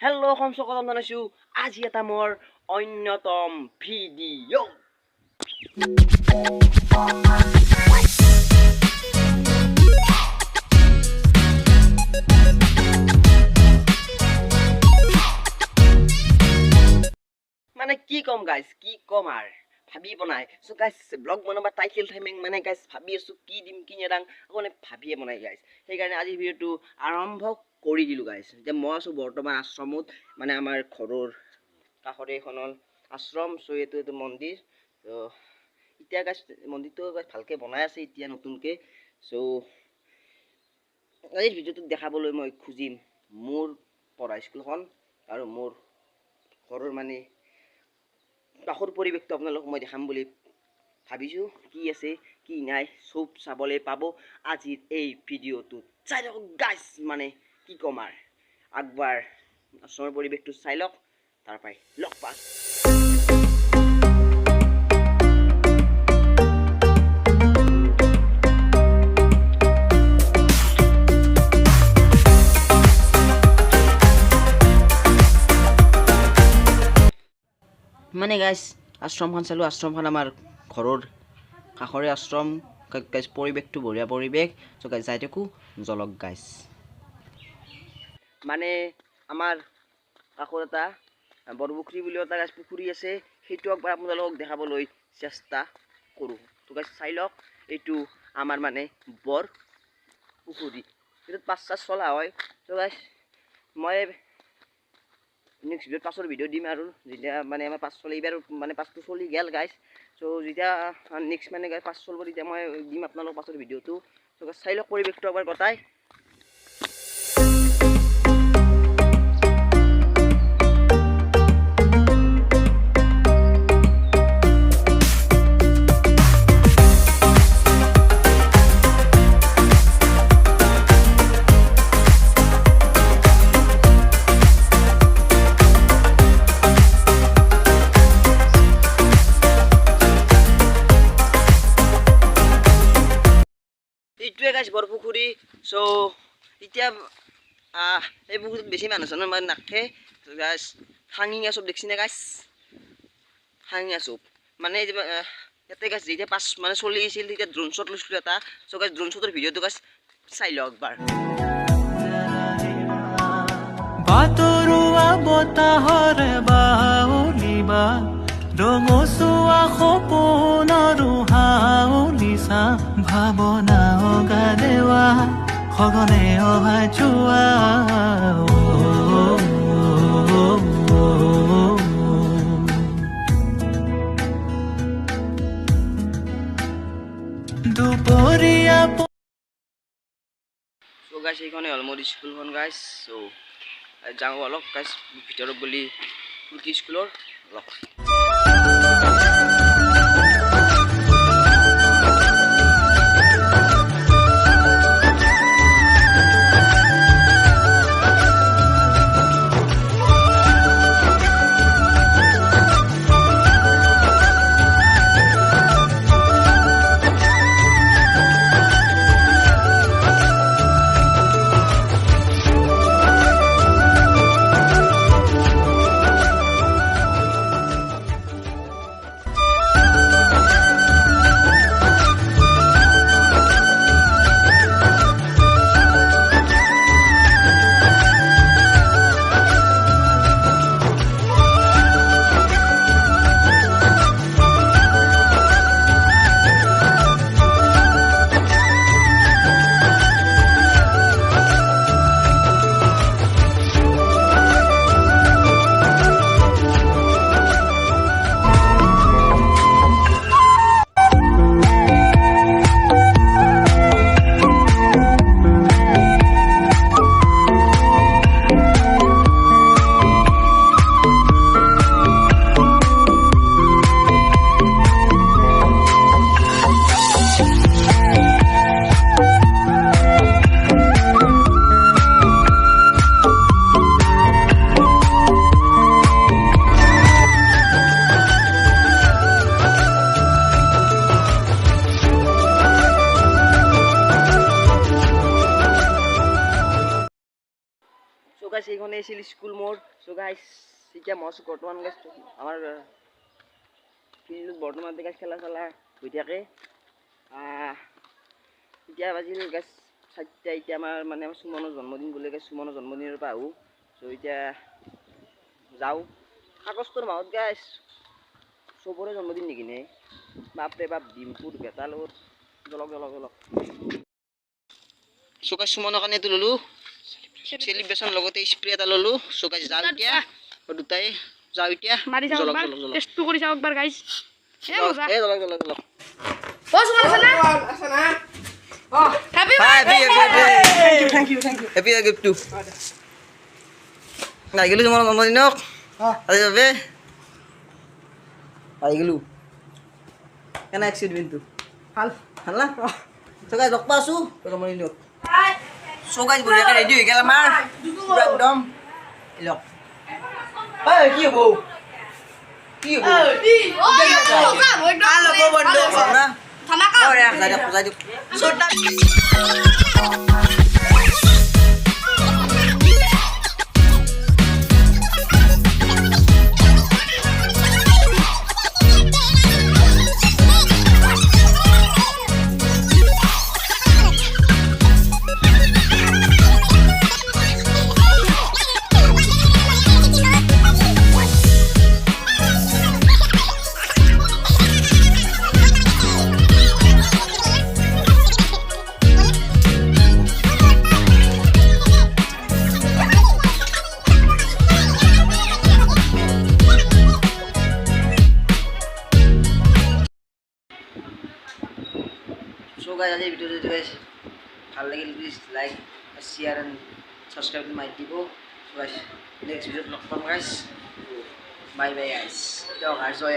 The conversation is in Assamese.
হেল্ল' সকলক জনাইছোঁ আজি এটা মোৰ অন্যতম ভিডিঅ' মানে কি ক'ম গাইজ কি ক'ম আৰু ভাবি বনাই চ' গাইজ ব্লগ বনাবা টাইটেল টাইমিং মানে গাইজ ভাবি আছোঁ কি দিম কি নেদাং আকৌ ভাবিয়ে বনাই গাইজ সেইকাৰণে আজি ভিডিঅ'টো আৰম্ভ কৰি দিলোঁ গাইজ যে মই আছোঁ বৰ্তমান আশ্ৰমত মানে আমাৰ ঘৰৰ কাষৰে এখনৰ আশ্ৰম চ' এইটো মন্দিৰ চ' এতিয়া গাইজ মন্দিৰটো ভালকৈ বনাই আছে এতিয়া নতুনকৈ চ' আজিৰ ভিডিঅ'টোত দেখাবলৈ মই খুজিম মোৰ পঢ়া স্কুলখন আৰু মোৰ ঘৰৰ মানে কাষৰ পৰিৱেশটো আপোনালোকক মই দেখাম বুলি ভাবিছোঁ কি আছে কি নাই চব চাবলৈ পাব আজিৰ এই ভিডিঅ'টোত চাই লওক গাইজ মানে কি ক'ম আৰু আগবাৰ আশ্ৰমৰ পৰিৱেশটো চাই লওক তাৰ পৰাই লগ পাম মানে গাইজ আশ্ৰমখন চালোঁ আশ্ৰমখন আমাৰ ঘৰৰ কাষৰে আশ্ৰম গাইজ পৰিৱেশটো বঢ়িয়া পৰিৱেশ চ' গাইজ যাই থাকোঁ জলক গাইজ মানে আমাৰ কাষত এটা বৰপুখুৰী বুলিও এটা গাইজ পুখুৰী আছে সেইটো একবাৰ আপোনালোকক দেখাবলৈ চেষ্টা কৰোঁ তো গাইজ চাই লওক এইটো আমাৰ মানে বৰ পুখুৰী এইটোত পাছ চাছ চলা হয় ত' গাইজ মই নেক্সট ভিডিঅ'ত পাছৰ ভিডিঅ' দিম আৰু যেতিয়া মানে আমাৰ পাছ চলে এইবাৰ মানে পাছটো চলি গ'ল গাইজ চ' যেতিয়া নেক্সট মানে গাইজ পাছ চলিব তেতিয়া মই দিম আপোনালোক পাছৰ ভিডিঅ'টো চ' চাই লওক পৰিৱেশটো এবাৰ গতাই এইটোৱে গাইজ বৰপুখুৰী চ' এতিয়া এই পুখুৰীত বেছি মানুহ চানুহ মানে নাখে গাইজ হাঙিঙা চব দেখিছেনে গাইজ হাঙিঙা চব মানে ইয়াতে গাইজ যেতিয়া পাছ মানে চলি আছিল তেতিয়া ড্ৰোন শ্বট লৈছিলোঁ এটা চ' গাইজ ড্ৰোন শ্বটৰ ভিডিঅ'টো গাইজ চাই লওক একবাৰ বাতৰুৱা বতাহৰ বাউলিবা ৰঙচুৱা সপোনৰো হাউলিছা ভাৱনা অগাদেৱা সঘনে অহাজোৱা দুপৰীয়া চ' গাইজ এইখনে হ'ল মোৰ স্কুলখন গাইজ চ' যাওঁ অলপ গাইজ ভিতৰত গ'লি ফুলকি স্কুলৰ অলপ মানে আছিল স্কুল মোৰ সো গাইস এতিয়া মই বৰ্তমান গাইস আমাৰ ফিল্ডত বৰ্তমান গাইস খেলা হৈ থাকে এতিয়া বাজিল গাইস 7টা এতিয়া আমাৰ মানে সুমনৰ জন্মদিন বুলি গাইস সুমনৰ জন্মদিনৰ পৰা আহো সো এতিয়া যাও আগষ্টৰ মাহত গাইস সবৰে জন্মদিন নেকি নে বাপৰে বাপ ডিম্পুৰ বেটা লগত জলক সো গাইস সুমনৰ কাৰণে তো ললো সেলিব্রেশন লগতে স্প্রে এটা ললো সো গাইস যাও এতিয়া দুটাই যাও এতিয়া মারি যাও একবার টেস্ট তো করি যাও একবার গাইস এ মজা জলক ও সুমন আছে না ও happy thank you happy gift টু নাই গেলু তোমার জন্মদিনক আজি বাবে আই গেলু কেন এক্সিডেন্ট তো ভাল না সো গাইস লগ পাছো জন্মদিনক সো গাইস বঢ়িয়াকে রেডি হৈ গেল আমাৰ পুৰা একদম লগ এই কি হবো So guys, आज वीडियो जो guys ভাল লাগিল please like share and subscribe to my channel. So guys, next video লগ পাম guys. Bye bye guys. Yo guys, joy